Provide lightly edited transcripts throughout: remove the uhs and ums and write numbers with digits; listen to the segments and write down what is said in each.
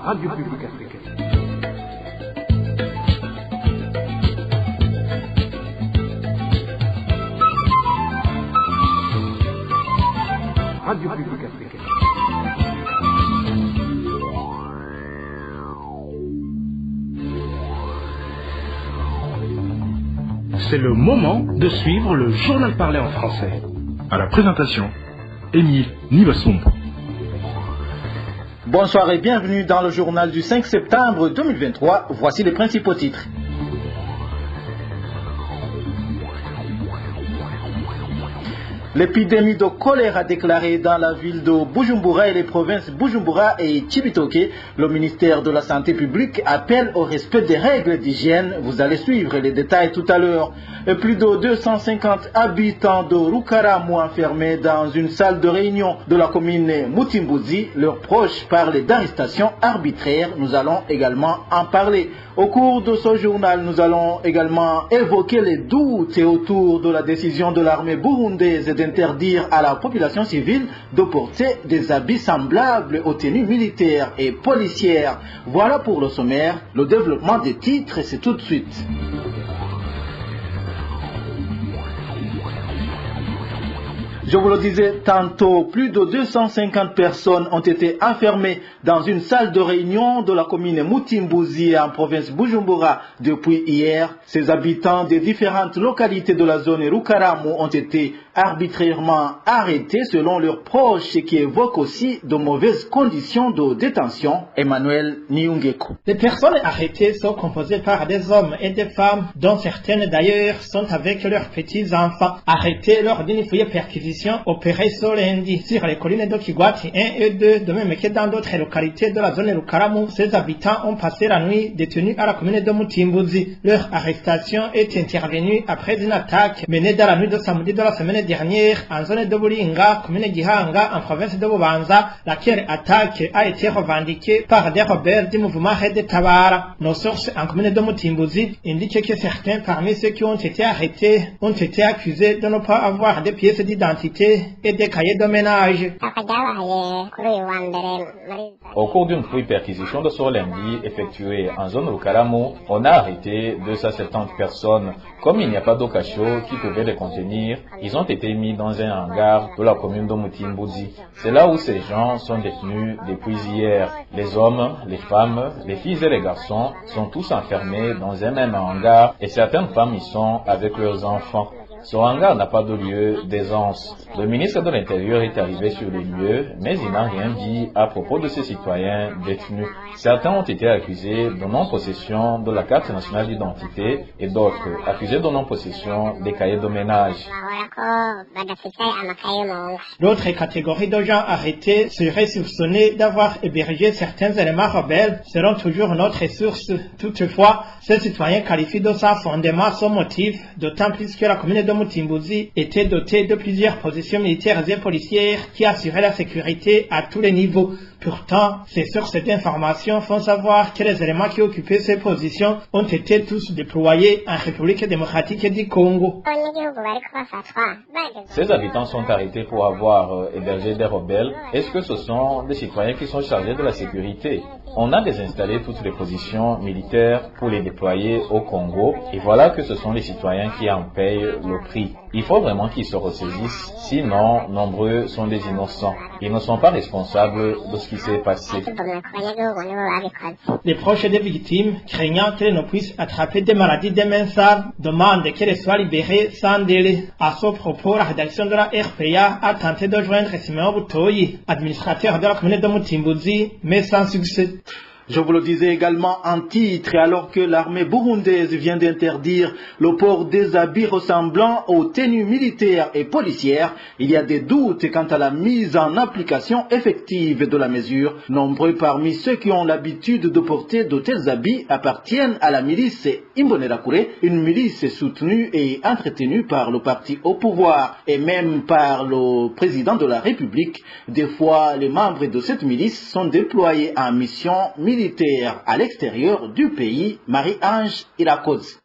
Radio Publique Africaine. Radio Publique Africaine. C'est le moment de suivre le journal parlé en français. À la présentation, Émile Nivasumbo. Bonsoir et bienvenue dans le journal du 5 septembre 2023. Voici les principaux titres. L'épidémie de choléra déclarée dans la ville de Bujumbura et les provinces Bujumbura et Chibitoke. Le ministère de la Santé publique appelle au respect des règles d'hygiène. Vous allez suivre les détails tout à l'heure. Plus de 250 habitants de Rukaramu enfermés dans une salle de réunion de la commune Mutimbuzi. Leurs proches parlent d'arrestations arbitraires. Nous allons également en parler. Au cours de ce journal, nous allons également évoquer les doutes autour de la décision de l'armée burundaise d'interdire à la population civile de porter des habits semblables aux tenues militaires et policières. Voilà pour le sommaire. Le développement des titres, c'est tout de suite. Je vous le disais tantôt, plus de 250 personnes ont été enfermées dans une salle de réunion de la commune Mutimbuzi en province Bujumbura depuis hier. Ces habitants des différentes localités de la zone Rukaramu ont été arbitrairement arrêtés selon leurs proches, ce qui évoque aussi de mauvaises conditions de détention. Emmanuel Niungeku. Les personnes arrêtées sont composées par des hommes et des femmes, dont certaines d'ailleurs sont avec leurs petits-enfants, arrêtés lors d'une fouille perquisition opérée ce lundi sur les collines de Kigwati 1 et 2, de même que dans d'autres localités de la zone Rukaramu. Ces habitants ont passé la nuit détenus à la commune de Mutimbuzi. Leur arrestation est intervenue après une attaque menée dans la nuit de samedi de la semaine dernière en zone de Bulinga, commune Gihanga, en province de Bubanza. Laquelle attaque a été revendiquée par des rebelles du mouvement Red Tabara. Nos sources en commune de Mutimbuzi indiquent que certains parmi ceux qui ont été arrêtés ont été accusés de ne pas avoir des pièces d'identité et des cahiers de ménage. Au cours d'une fouille perquisition de ce lundi effectuée en zone Rukaramu, on a arrêté 270 personnes. Comme il n'y a pas d'eau cachot qui pouvait les contenir, ils ont été mis dans un hangar de la commune de Mutimbuzi. C'est là où ces gens sont détenus depuis hier. Les hommes, les femmes, les filles et les garçons sont tous enfermés dans un même hangar et certaines femmes y sont avec leurs enfants. Ce hangar n'a pas de lieu d'aisance. Le ministre de l'Intérieur est arrivé sur les lieux, mais il n'a rien dit à propos de ces citoyens détenus. Certains ont été accusés de non-possession de la carte nationale d'identité et d'autres accusés de non-possession des cahiers de ménage. D'autres catégories de gens arrêtés seraient soupçonnés d'avoir hébergé certains éléments rebelles, selon toujours notre source. Toutefois, ces citoyens qualifient de sans fondement ce motif, d'autant plus que la commune de Mutimbuzi était dotée de plusieurs positions militaires et policières qui assuraient la sécurité à tous les niveaux. Pourtant, ces sources d'informations font savoir que les éléments qui occupaient ces positions ont été tous déployés en République démocratique du Congo. Ces habitants sont arrêtés pour avoir hébergé des rebelles. Est-ce que ce sont des citoyens qui sont chargés de la sécurité? On a désinstallé toutes les positions militaires pour les déployer au Congo et voilà que ce sont les citoyens qui en payent le prix. Il faut vraiment qu'ils se ressaisissent, sinon nombreux sont des innocents. Ils ne sont pas responsables de ce qui s'est passé. Les proches des victimes, craignant qu'elles ne puissent attraper des maladies des mains sales, demandent qu'elles soient libérées sans délai. À ce propos, la rédaction de la RPA a tenté de joindre Simeon Butoyi, administrateur de la commune de Mutimbuzi, mais sans succès. Je vous le disais également en titre, alors que l'armée burundaise vient d'interdire le port des habits ressemblant aux tenues militaires et policières, il y a des doutes quant à la mise en application effective de la mesure. Nombreux parmi ceux qui ont l'habitude de porter de tels habits appartiennent à la milice Imbonerakure, une milice soutenue et entretenue par le parti au pouvoir et même par le président de la République. Des fois, les membres de cette milice sont déployés en mission militaire à l'extérieur du pays. Marie-Ange Irakoz.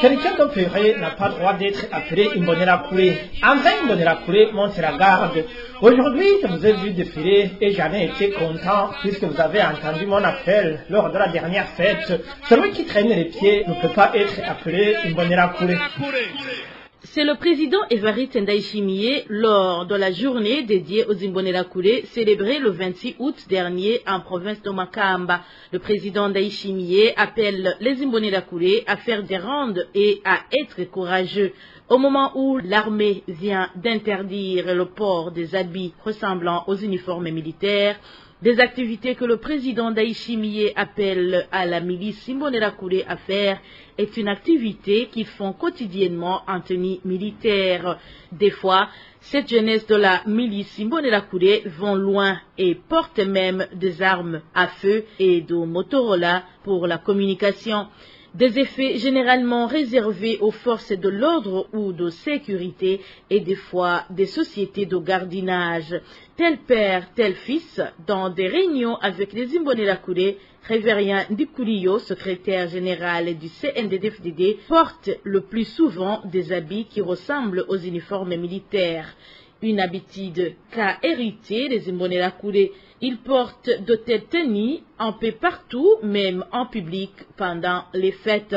Quelqu'un d'opéré n'a pas le droit d'être appelé Imbonerakure. Enfin, Imbonerakure monte la garde. Aujourd'hui, je vous ai vu défiler et j'en ai été content puisque vous avez entendu mon appel lors de la dernière fête. Celui qui traîne les pieds ne peut pas être appelé Imbonerakure. C'est le président Évariste Ndayishimiye lors de la journée dédiée aux Imbonerakure célébrée le 26 août dernier en province de Makamba. Le président Ndayishimiye appelle les Imbonerakure à faire des rondes et à être courageux. Au moment où l'armée vient d'interdire le port des habits ressemblant aux uniformes militaires, des activités que le président Ndayishimiye appelle à la milice Imbonerakure à faire est une activité qu'ils font quotidiennement en tenue militaire. Des fois, cette jeunesse de la milice Imbonerakure vont loin et portent même des armes à feu et de Motorola pour la communication. Des effets généralement réservés aux forces de l'ordre ou de sécurité et des fois des sociétés de gardiennage. Tel père, tel fils, dans des réunions avec les Imbonerakure, Révérien Ndikuriyo, secrétaire général du CNDD-FDD, porte le plus souvent des habits qui ressemblent aux uniformes militaires. Une habitude qu'a hérité les Imbonerakure. Ils portent de telles tenues un peu partout, même en public, pendant les fêtes.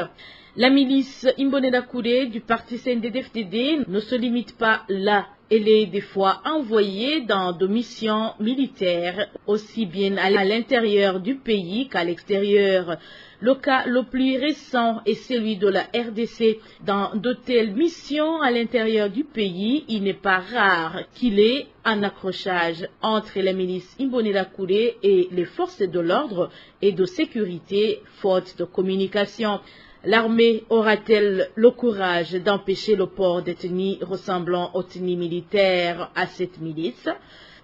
La milice Imbonerakure du parti CNDD-FDD ne se limite pas là. Elle est des fois envoyée dans des missions militaires, aussi bien à l'intérieur du pays qu'à l'extérieur. Le cas le plus récent est celui de la RDC. Dans de telles missions à l'intérieur du pays, il n'est pas rare qu'il y ait un accrochage entre les milices Imbonerakure et les forces de l'ordre et de sécurité, faute de communication. L'armée aura-t-elle le courage d'empêcher le port des tenues ressemblant aux tenues militaires à cette milice?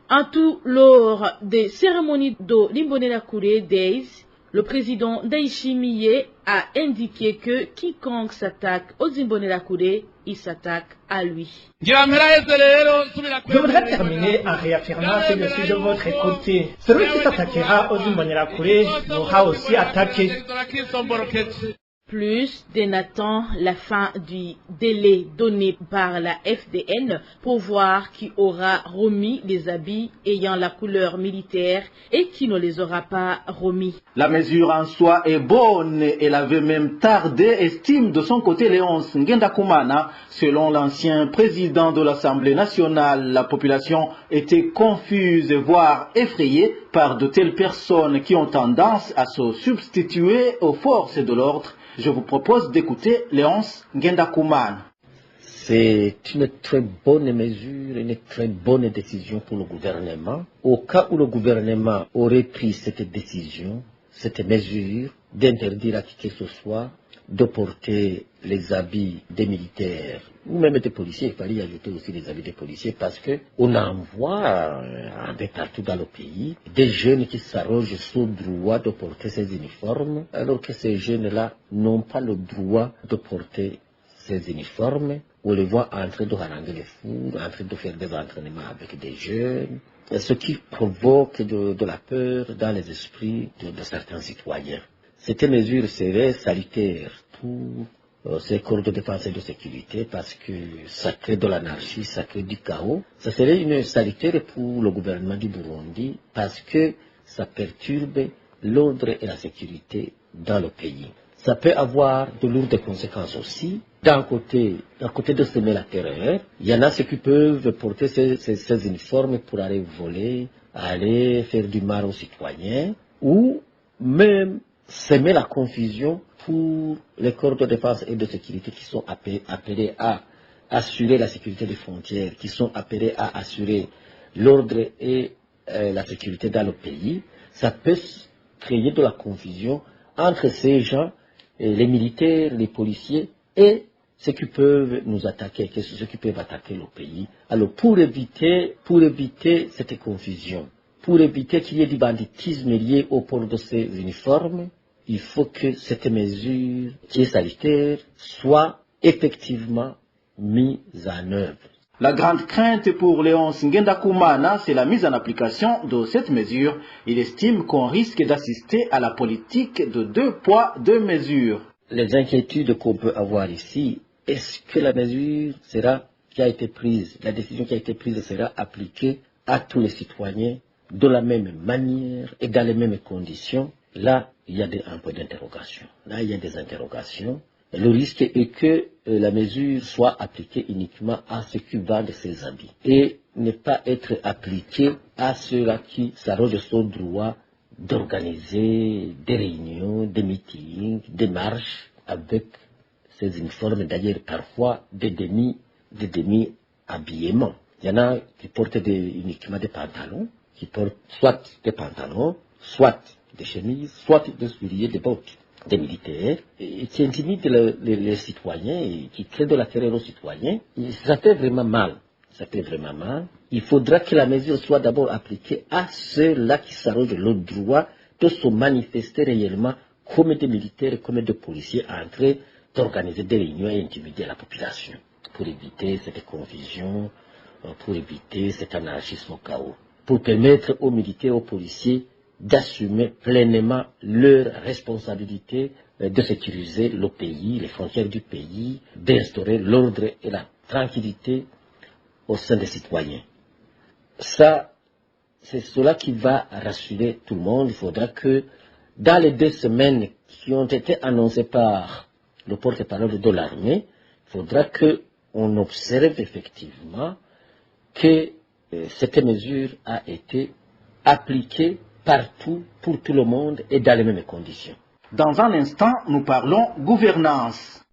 En tout, lors des cérémonies de l'Imbonerakure Days, le président Ndayishimiye a indiqué que quiconque s'attaque aux Imbonerakure, il s'attaque à lui. Je voudrais terminer en réaffirmant que je suis de votre côté. Celui qui s'attaquera aux Imbonerakure m'aura aussi attaqué. Plus d'un attend la fin du délai donné par la FDN pour voir qui aura remis les habits ayant la couleur militaire et qui ne les aura pas remis. La mesure en soi est bonne, elle avait même tardé, estime de son côté Léonce Ngendakumana. Selon l'ancien président de l'Assemblée nationale, la population était confuse, voire effrayée par de telles personnes qui ont tendance à se substituer aux forces de l'ordre. Je vous propose d'écouter Léonce Ngendakumana. C'est une très bonne mesure, une très bonne décision pour le gouvernement. Au cas où le gouvernement aurait pris cette décision, cette mesure d'interdire à qui que ce soit de porter les habits des militaires ou même des policiers, il fallait y ajouter aussi les habits des policiers parce qu'on envoie un peu partout dans le pays des jeunes qui s'arrogent sous droit de porter ces uniformes alors que ces jeunes-là n'ont pas le droit de porter ces uniformes. On les voit en train de haranguer les fous, en train de faire des entraînements avec des jeunes, ce qui provoque de la peur dans les esprits de certains citoyens. Cette mesure serait salutaire pour ces corps de défense et de sécurité parce que ça crée de l'anarchie, ça crée du chaos. Ça serait une salutaire pour le gouvernement du Burundi parce que ça perturbe l'ordre et la sécurité dans le pays. Ça peut avoir de lourdes conséquences aussi. D'un côté de semer la terreur, il y en a ceux qui peuvent porter ces uniformes pour aller voler, aller faire du mal aux citoyens, ou même semer la confusion pour les corps de défense et de sécurité qui sont appelés à assurer la sécurité des frontières, qui sont appelés à assurer l'ordre et la sécurité dans le pays. Ça peut créer de la confusion entre ces gens, les militaires, les policiers et ceux qui peuvent nous attaquer, ceux qui peuvent attaquer le pays. Alors pour éviter cette confusion, pour éviter qu'il y ait du banditisme lié au port de ces uniformes, il faut que cette mesure qui est salutaire soit effectivement mise en œuvre. La grande crainte pour Léonce Ngendakumana, c'est la mise en application de cette mesure. Il estime qu'on risque d'assister à la politique de 2 poids, 2 mesures. les inquiétudes qu'on peut avoir ici, est-ce que la mesure qui a été prise, la décision qui a été prise sera appliquée à tous les citoyens de la même manière et dans les mêmes conditions? Là, il y a un peu d'interrogation. Là, il y a des interrogations. Le risque est que la mesure soit appliquée uniquement à ceux qui vendent ses habits et ne pas être appliquée à ceux-là qui s'arrogent son droit d'organiser des réunions, des meetings, des marches avec ces uniformes, d'ailleurs parfois des demi-habillements. Il y en a qui portent uniquement des pantalons, qui portent soit des pantalons, soit des chemises, soit des souliers, des bottes, des militaires, et qui intimident les citoyens et qui créent de la terreur aux citoyens. Et ça fait vraiment mal. Ça fait vraiment mal. Il faudra que la mesure soit d'abord appliquée à ceux-là qui s'arrogent le droit de se manifester réellement comme des militaires et comme des policiers en train d'organiser des réunions et intimider la population pour éviter cette confusion, pour éviter cet anarchisme au chaos, pour permettre aux militaires et aux policiers d'assumer pleinement leurs responsabilités de sécuriser le pays, les frontières du pays, d'instaurer l'ordre et la tranquillité au sein des citoyens. Ça, c'est cela qui va rassurer tout le monde. Il faudra que dans les 2 semaines qui ont été annoncées par le porte-parole de l'armée, il faudra qu'on observe effectivement que cette mesure a été appliquée partout, pour tout le monde et dans les mêmes conditions. Dans un instant, nous parlons gouvernance.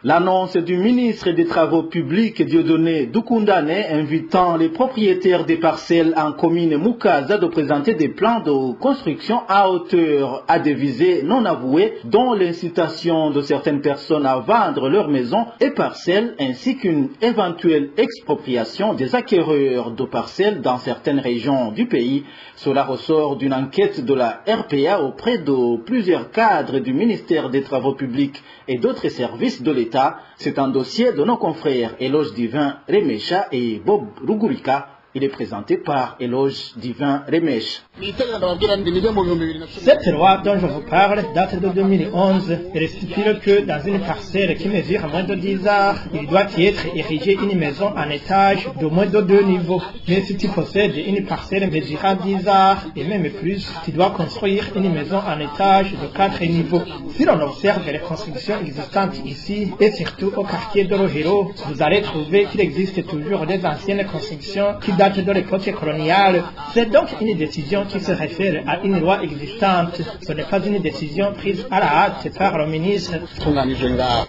L'annonce du ministre des Travaux publics Dieudonné Doukoundane invitant les propriétaires des parcelles en commune Mukaza de présenter des plans de construction à hauteur à des visées non avouées, dont l'incitation de certaines personnes à vendre leurs maisons et parcelles, ainsi qu'une éventuelle expropriation des acquéreurs de parcelles dans certaines régions du pays. Cela ressort d'une enquête de la RPA auprès de plusieurs cadres du ministère des Travaux publics et d'autres services de l'État. C'est un dossier de nos confrères Éloge Divin Remesha et Bob Rugurika. Il est présenté par Éloge Divin Remesha. Cette loi dont je vous parle date de 2011 et stipule que dans une parcelle qui mesure moins de 10 arts, il doit y être érigé une maison en étage de moins de 2 niveaux. Mais si tu possèdes une parcelle mesurant 10 arts et même plus, tu dois construire une maison en étage de 4 niveaux. Si l'on observe les constructions existantes ici et surtout au quartier de Rohiro, vous allez trouver qu'il existe toujours des anciennes constructions qui datent de l'époque coloniale. C'est donc une décision qui se réfère à une loi existante. Ce n'est pas une décision prise à la hâte par le ministre.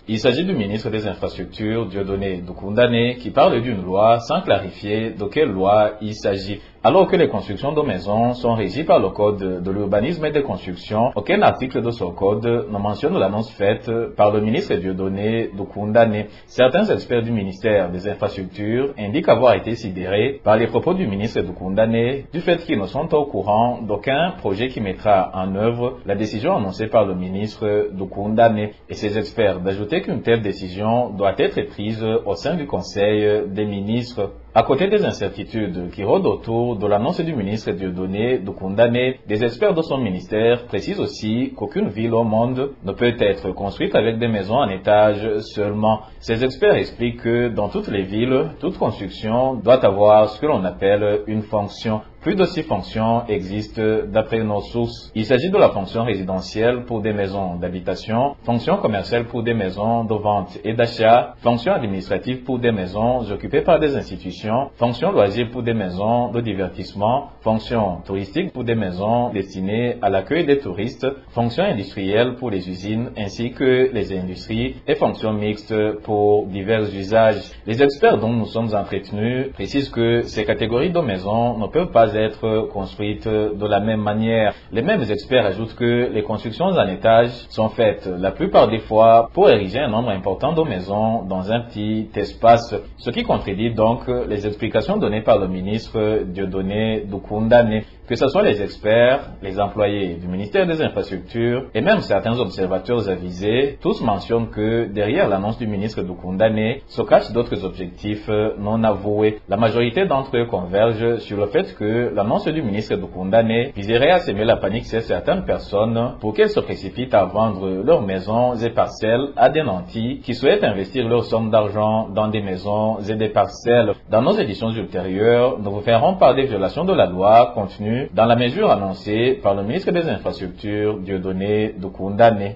Il s'agit du ministre des Infrastructures, Dieudonné Doukoundane, qui parle d'une loi sans clarifier de quelle loi il s'agit. Alors que les constructions de maisons sont régies par le code de l'urbanisme et des constructions, aucun article de ce code ne mentionne l'annonce faite par le ministre Dieudonné Doukoundane. Certains experts du ministère des Infrastructures indiquent avoir été sidérés par les propos du ministre Doukoundane du fait qu'ils ne sont au courant d'aucun projet qui mettra en œuvre la décision annoncée par le ministre Doukoundane. Et ces experts d'ajouter qu'une telle décision doit être prise au sein du Conseil des ministres. À côté des incertitudes qui rôdent autour de l'annonce du ministre Dieudonné Doukoundane, des experts de son ministère précisent aussi qu'aucune ville au monde ne peut être construite avec des maisons en étage seulement. Ces experts expliquent que dans toutes les villes, toute construction doit avoir ce que l'on appelle une fonction. Plus de 6 fonctions existent d'après nos sources. Il s'agit de la fonction résidentielle pour des maisons d'habitation, fonction commerciale pour des maisons de vente et d'achat, fonction administrative pour des maisons occupées par des institutions, fonction loisir pour des maisons de divertissement, fonction touristique pour des maisons destinées à l'accueil des touristes, fonction industrielle pour les usines ainsi que les industries et fonction mixte pour divers usages. Les experts dont nous sommes entretenus précisent que ces catégories de maisons ne peuvent pas être construites de la même manière. Les mêmes experts ajoutent que les constructions en étage sont faites la plupart des fois pour ériger un nombre important de maisons dans un petit espace, ce qui contredit donc les explications données par le ministre Dieudonné Doukoundane. Que ce soit les experts, les employés du ministère des Infrastructures et même certains observateurs avisés, tous mentionnent que derrière l'annonce du ministre Doukoundane se cachent d'autres objectifs non avoués. La majorité d'entre eux convergent sur le fait que que l'annonce du ministre Dukundane viserait à semer la panique chez certaines personnes pour qu'elles se précipitent à vendre leurs maisons et parcelles à des nantis qui souhaitent investir leur somme d'argent dans des maisons et des parcelles. Dans nos éditions ultérieures, nous vous ferons part des violations de la loi contenues dans la mesure annoncée par le ministre des Infrastructures, Dieudonné Dukundane.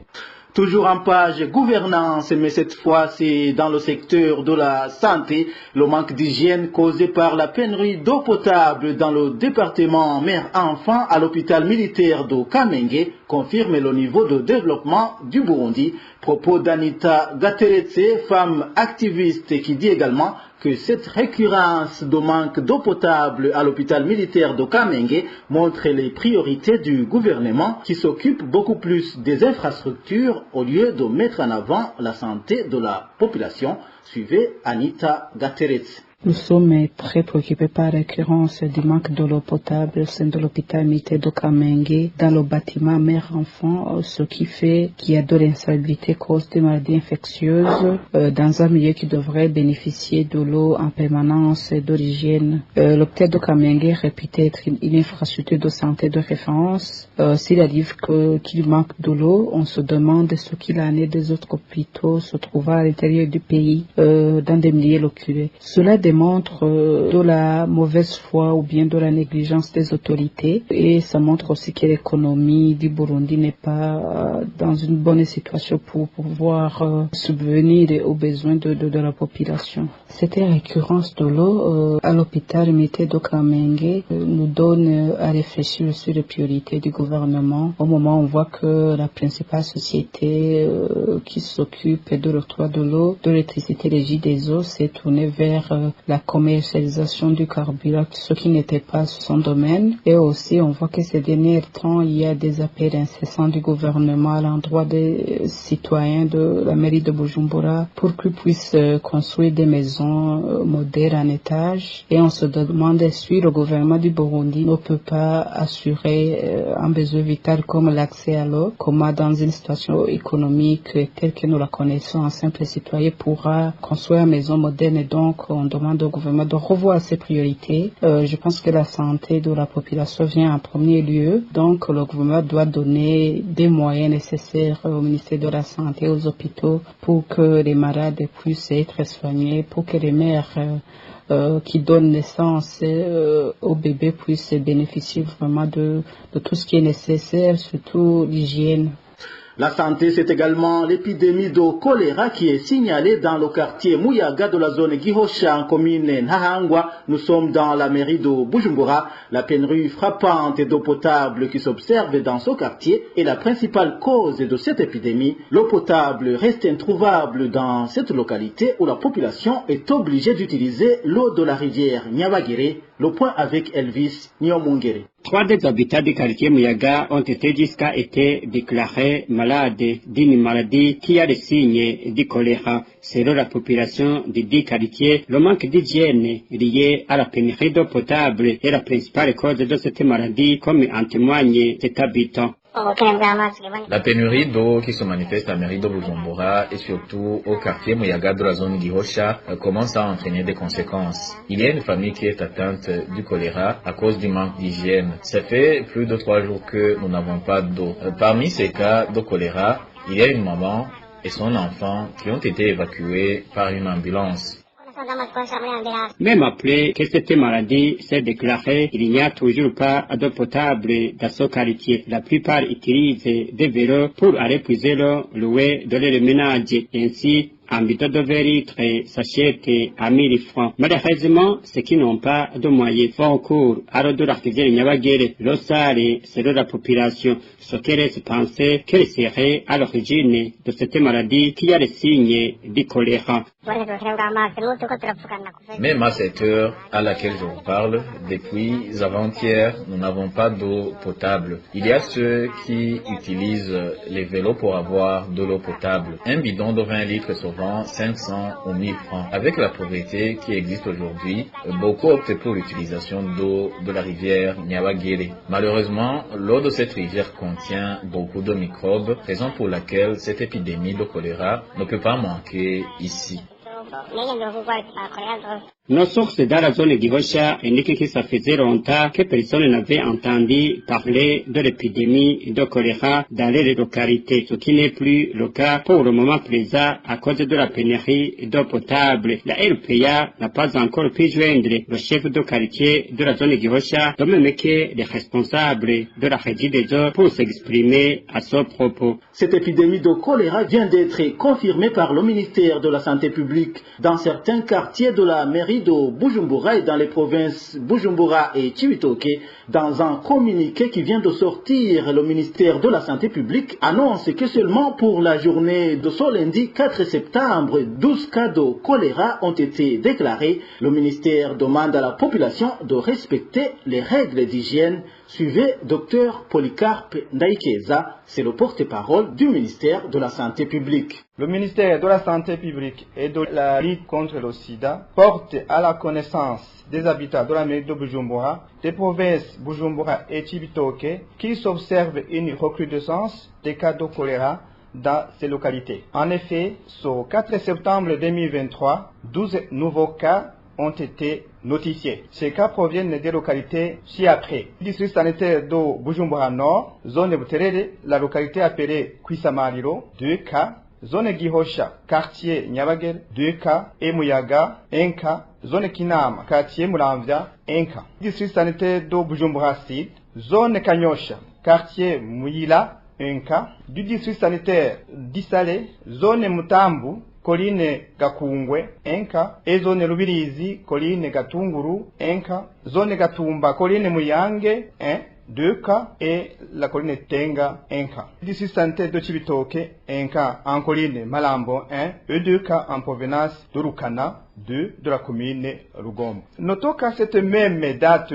Toujours en page gouvernance, mais cette fois c'est dans le secteur de la santé. Le manque d'hygiène causé par la pénurie d'eau potable dans le département mère-enfant à l'hôpital militaire de Kamenge confirme le niveau de développement du Burundi. Propos d'Anita Gateretse, femme activiste, qui dit également que cette récurrence de manque d'eau potable à l'hôpital militaire de Kamenge montre les priorités du gouvernement qui s'occupe beaucoup plus des infrastructures au lieu de mettre en avant la santé de la population. Suivez Anita Gateretse. Nous sommes très préoccupés par la récurrence du manque de l'eau potable au sein de l'hôpital militaire de Kamenge dans le bâtiment mère-enfant, ce qui fait qu'il y a de l'instabilité à cause des maladies infectieuses dans un milieu qui devrait bénéficier de l'eau en permanence et de l'hygiène. L'hôpital de Kamenge est réputé être une infrastructure de santé de référence. S'il arrive qu'il manque de l'eau, on se demande ce qu'il en est des autres hôpitaux se trouvant à l'intérieur du pays dans des milieux reculés. Cela démontre de la mauvaise foi ou bien de la négligence des autorités et ça montre aussi que l'économie du Burundi n'est pas dans une bonne situation pour pouvoir subvenir aux besoins de la population. Cette récurrence de l'eau à l'hôpital militaire de Kamenge nous donne à réfléchir sur les priorités du gouvernement. Au moment où on voit que la principale société qui s'occupe de l'octroi de l'eau, de l'électricité, régie des eaux, s'est tournée vers la commercialisation du carburant, ce qui n'était pas son domaine. Et aussi, on voit que ces derniers temps, il y a des appels incessants du gouvernement à l'endroit des citoyens de la mairie de Bujumbura pour qu'ils puissent construire des maisons modernes en étage. Et on se demande si le gouvernement du Burundi ne peut pas assurer un besoin vital comme l'accès à l'eau, comment dans une situation économique telle que nous la connaissons, un simple citoyen pourra construire une maison moderne. Et donc, on demande au gouvernement de revoir ses priorités. Je pense que la santé de la population vient en premier lieu. Donc, le gouvernement doit donner des moyens nécessaires au ministère de la Santé, aux hôpitaux, pour que les malades puissent être soignés, pour que les mères qui donnent naissance aux bébés puissent bénéficier vraiment de tout ce qui est nécessaire, surtout l'hygiène. La santé, c'est également l'épidémie de choléra qui est signalée dans le quartier Muyaga de la zone Gihosha en commune Nahangwa. Nous sommes dans la mairie de Bujumbura. La pénurie frappante d'eau potable qui s'observe dans ce quartier est la principale cause de cette épidémie. L'eau potable reste introuvable dans cette localité où la population est obligée d'utiliser l'eau de la rivière Nyabagere. Le point avec Elvis Nyomungere. 3 des habitants du quartier Muyaga ont été jusqu'à été déclarés malades d'une maladie qui a les signes du choléra. Selon la population du dit quartier, le manque d'hygiène lié à la pénurie d'eau potable est la principale cause de cette maladie, comme en témoignent cet habitant. La pénurie d'eau qui se manifeste à la mairie de Bujumbura et surtout au quartier Muyaga de la zone Gihosha commence à entraîner des conséquences. Il y a une famille qui est atteinte du choléra à cause du manque d'hygiène. Ça fait plus de 3 jours que nous n'avons pas d'eau. Parmi ces cas de choléra, il y a une maman et son enfant qui ont été évacués par une ambulance. Même après que cette maladie s'est déclarée, il n'y a toujours pas d'eau potable dans ce quartier. La plupart utilisent des vélos pour aller puiser l'eau louée dans les ménages. Ainsi, un bidon de 20 litres s'achète à 1000 francs. Malheureusement, ceux qui n'ont pas de moyens font recours à l'eau de la rivière Nyabagere. L'eau sale, selon la population, ce qui laisse penser qu'elle serait à l'origine de cette maladie qui a les signes du choléra. Même à cette heure à laquelle je vous parle, depuis avant-hier, nous n'avons pas d'eau potable. Il y a ceux qui utilisent les vélos pour avoir de l'eau potable. Un bidon de 20 litres se vend 500 ou 1000 francs. Avec la pauvreté qui existe aujourd'hui, beaucoup optent pour l'utilisation d'eau de la rivière Nyabagere. Malheureusement, l'eau de cette rivière contient beaucoup de microbes, raison pour laquelle cette épidémie de choléra ne peut pas manquer ici. Nos sources dans la zone Gihosha indiquent que ça faisait longtemps que personne n'avait entendu parler de l'épidémie de choléra dans les localités, ce qui n'est plus le cas pour le moment présent à cause de la pénurie d'eau potable. La RPA n'a pas encore pu joindre le chef de quartier de la zone Gihosha, de même que les responsables de la régie des eaux pour s'exprimer à ce propos. Cette épidémie de choléra vient d'être confirmée par le ministère de la Santé publique dans certains quartiers de la mairie de Bujumbura et dans les provinces Bujumbura et Cibitoke. Dans un communiqué qui vient de sortir, le ministère de la Santé publique annonce que seulement pour la journée de ce lundi 4 septembre, 12 cas de choléra ont été déclarés. Le ministère demande à la population de respecter les règles d'hygiène. Suivez Dr Polycarpe Ndaikeza, c'est le porte-parole du ministère de la Santé publique. Le ministère de la Santé publique et de la lutte contre le sida porte à la connaissance des habitants de la mairie de Bujumbura, des provinces Bujumbura et Cibitoke, qui s'observe une recrudescence des cas de choléra dans ces localités. En effet, ce 4 septembre 2023, 12 nouveaux cas ont été notifiés. Ces cas proviennent des localités ci-après. District sanitaire de Bujumbura Nord, zone Buterere, la localité appelée Kwisamariro, 2 cas. Zone Gihosha, quartier Nyabagere, 2 cas. Et Muyaga, 1 cas. Zone Kinama, quartier Muramvya, 1 cas. District sanitaire de Bujumbura Sud, zone Kanyosha, quartier Muyila, 1 cas. Du district sanitaire d'Isale, zone Mutambu, colline Gakungwe, 1 cas. Et zone Rubirizi, colline Gatunguru, 1 cas. Zone Gatumba, colline Muyange, 2 cas. Et la colline Tenga, 1 cas. District sanitaire de Cibitoke, 1 cas en colline Malambo, 1. Et 2 cas en provenance de Rukana, 2 de la commune Rugombo. Notons qu'à cette même date,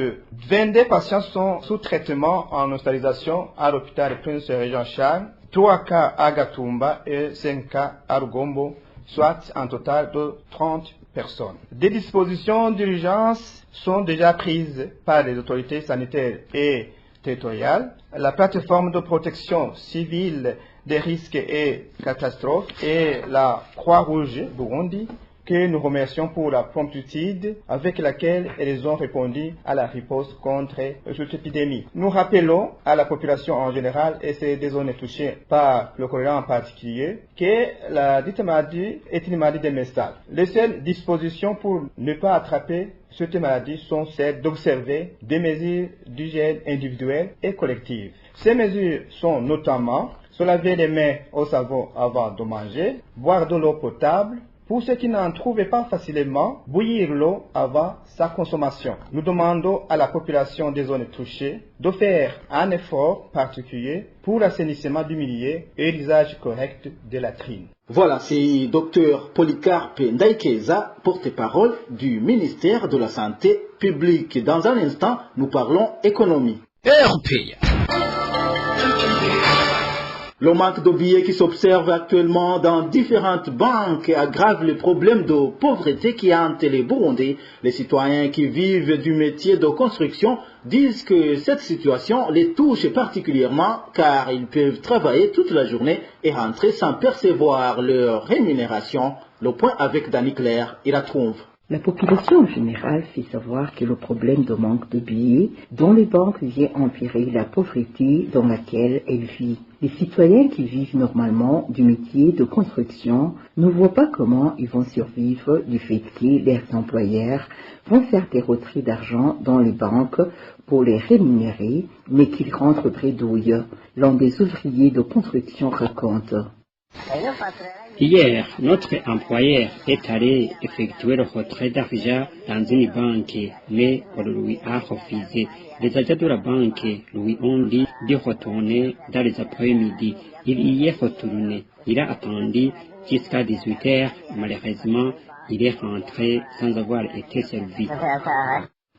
22 patients sont sous traitement en hospitalisation à l'hôpital Prince Régent Charles, 3 cas à Gatumba et 5 cas à Rugombo, soit un total de 30 personnes. Des dispositions d'urgence sont déjà prises par les autorités sanitaires et territoriales. La plateforme de protection civile des risques et catastrophes et la Croix-Rouge Burundi, que nous remercions pour la promptitude avec laquelle elles ont répondu à la riposte contre cette épidémie. Nous rappelons à la population en général et ces des zones touchées par le choléra en particulier que la dite maladie est une maladie démestale. Les seules dispositions pour ne pas attraper cette maladie sont celles d'observer des mesures d'hygiène individuelle et collective. Ces mesures sont notamment se laver les mains au savon avant de manger, boire de l'eau potable. Pour ceux qui n'en trouvaient pas facilement, bouillir l'eau avant sa consommation. Nous demandons à la population des zones touchées de faire un effort particulier pour l'assainissement du milieu et l'usage correct des latrines. Voilà, c'est Dr Polycarpe Ndaikeza, porte-parole du ministère de la Santé publique. Dans un instant, nous parlons économie. Le manque de billets qui s'observe actuellement dans différentes banques aggrave le problème de pauvreté qui hante les Burundais. Les citoyens qui vivent du métier de construction disent que cette situation les touche particulièrement car ils peuvent travailler toute la journée et rentrer sans percevoir leur rémunération. Le point avec Dani Claire, il la trouve. La population en général fait savoir que le problème de manque de billets dans les banques vient empirer la pauvreté dans laquelle elle vit. Les citoyens qui vivent normalement du métier de construction ne voient pas comment ils vont survivre du fait que leurs employeurs vont faire des retraits d'argent dans les banques pour les rémunérer, mais qu'ils rentrent bredouille. L'un des ouvriers de construction raconte. Hier, notre employeur est allé effectuer le retrait d'argent dans une banque, mais on lui a refusé. Les agents de la banque lui ont dit de retourner dans les après-midi. Il y est retourné. Il a attendu jusqu'à 18 heures. Malheureusement, il est rentré sans avoir été servi.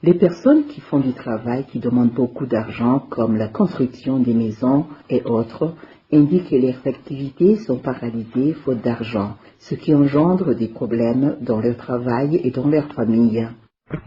Les personnes qui font du travail qui demandent beaucoup d'argent, comme la construction des maisons et autres, indiquent que leurs activités sont paralysées faute d'argent, ce qui engendre des problèmes dans leur travail et dans leur famille.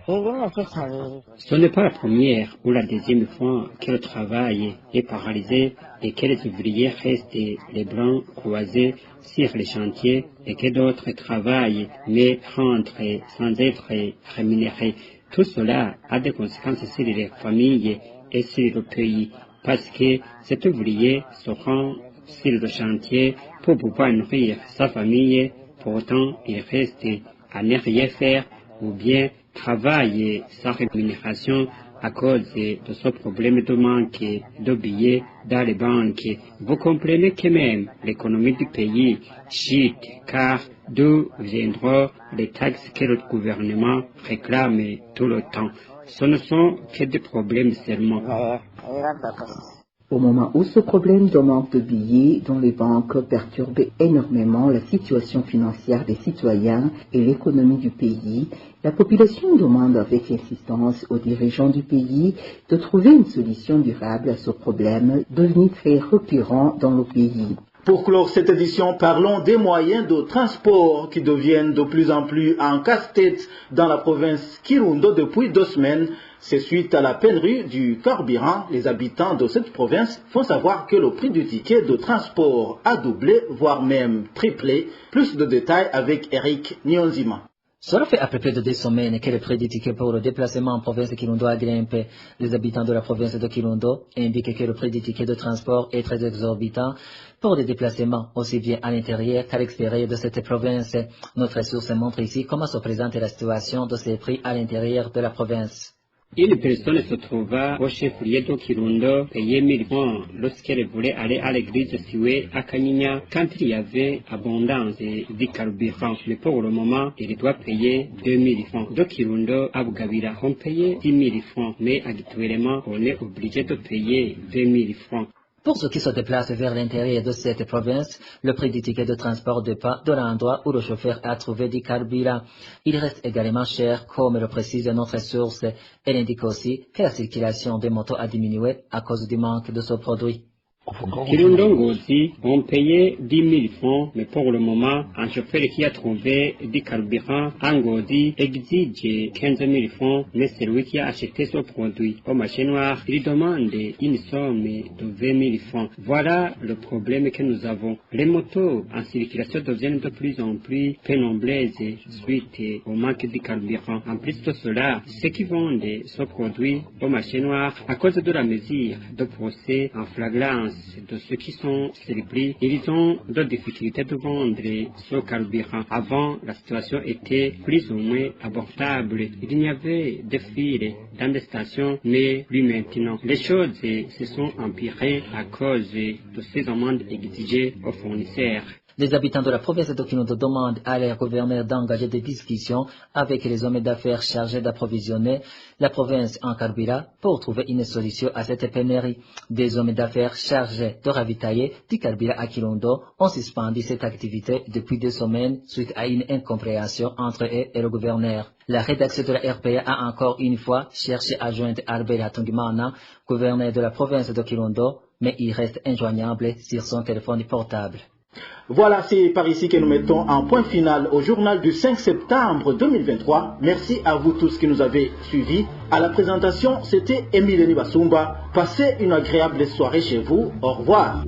Ce n'est pas la première ou la deuxième fois que le travail est paralysé et que les ouvriers restent les bras croisés sur les chantiers et que d'autres travaillent mais rentrent sans être rémunérés. Tout cela a des conséquences sur les familles et sur le pays parce que cet ouvrier se rend sur le chantier pour pouvoir nourrir sa famille, pourtant il reste à ne rien faire ou bien travailler sans rémunération à cause de ce problème de manque de billets dans les banques. Vous comprenez que même l'économie du pays chute car d'où viendront les taxes que le gouvernement réclame tout le temps. Ce ne sont que des problèmes seulement. Au moment où ce problème de manque de billets dans les banques perturbe énormément la situation financière des citoyens et l'économie du pays, la population demande avec insistance aux dirigeants du pays de trouver une solution durable à ce problème devenu très récurrent dans le pays. Pour clore cette édition, parlons des moyens de transport qui deviennent de plus en plus en casse-tête dans la province Kirundo depuis 2 semaines. C'est suite à la pénurie du carburant. Les habitants de cette province font savoir que le prix du ticket de transport a doublé, voire même triplé. Plus de détails avec Eric Nyonzima. Cela fait à peu près de 2 semaines que le prix du ticket pour le déplacement en province de Kirundo a grimpé. Les habitants de la province de Kirundo indiquent que le prix du ticket de transport est très exorbitant pour les déplacements aussi bien à l'intérieur qu'à l'extérieur de cette province. Notre source montre ici comment se présente la situation de ces prix à l'intérieur de la province. Une personne se trouva au chef-lieu de Kirundo, payait 1000 francs lorsqu'elle voulait aller à l'église située à Kanyinya quand il y avait abondance de carburant. Mais pour le moment, il doit payer 2000 francs. De Kirundo à Bugabira, on payait 10 000 francs, mais actuellement, on est obligé de payer 2000 francs. Pour ceux qui se déplacent vers l'intérieur de cette province, le prix du ticket de transport dépend de l'endroit où le chauffeur a trouvé du carburant. Il reste également cher, comme le précise notre source. Elle indique aussi que la circulation des motos a diminué à cause du manque de ce produit. Kirundo Ngozi, on payait 10 000 francs, mais pour le moment, un chauffeur qui a trouvé du carburant à Ngozi exige 15 000 francs, mais celui qui a acheté ce produit au marché noir, il demande une somme de 20 000 francs. Voilà le problème que nous avons. Les motos en circulation deviennent de plus en plus peu nombreuses suite au manque de carburant. En plus de cela, ceux qui vendent ce produit au marché noir, à cause de la mesure de procès en flagrance de ceux qui sont célébrés, ils ont de difficultés de vendre ce carburant. Avant, la situation était plus ou moins abordable. Il y avait des files dans des stations, mais plus maintenant. Les choses se sont empirées à cause de ces amendes exigées aux fournisseurs. Les habitants de la province de Kirundo demandent à leur gouverneur d'engager des discussions avec les hommes d'affaires chargés d'approvisionner la province en carburant pour trouver une solution à cette pénurie. Des hommes d'affaires chargés de ravitailler du carburant à Kirundo ont suspendu cette activité depuis 2 semaines suite à une incompréhension entre eux et le gouverneur. La rédaction de la RPA a encore une fois cherché à joindre Albert Hatungimana, gouverneur de la province de Kirundo, mais il reste injoignable sur son téléphone portable. Voilà, c'est par ici que nous mettons un point final au journal du 5 septembre 2023. Merci à vous tous qui nous avez suivis. À la présentation, c'était Émile Nibasumba. Passez une agréable soirée chez vous. Au revoir.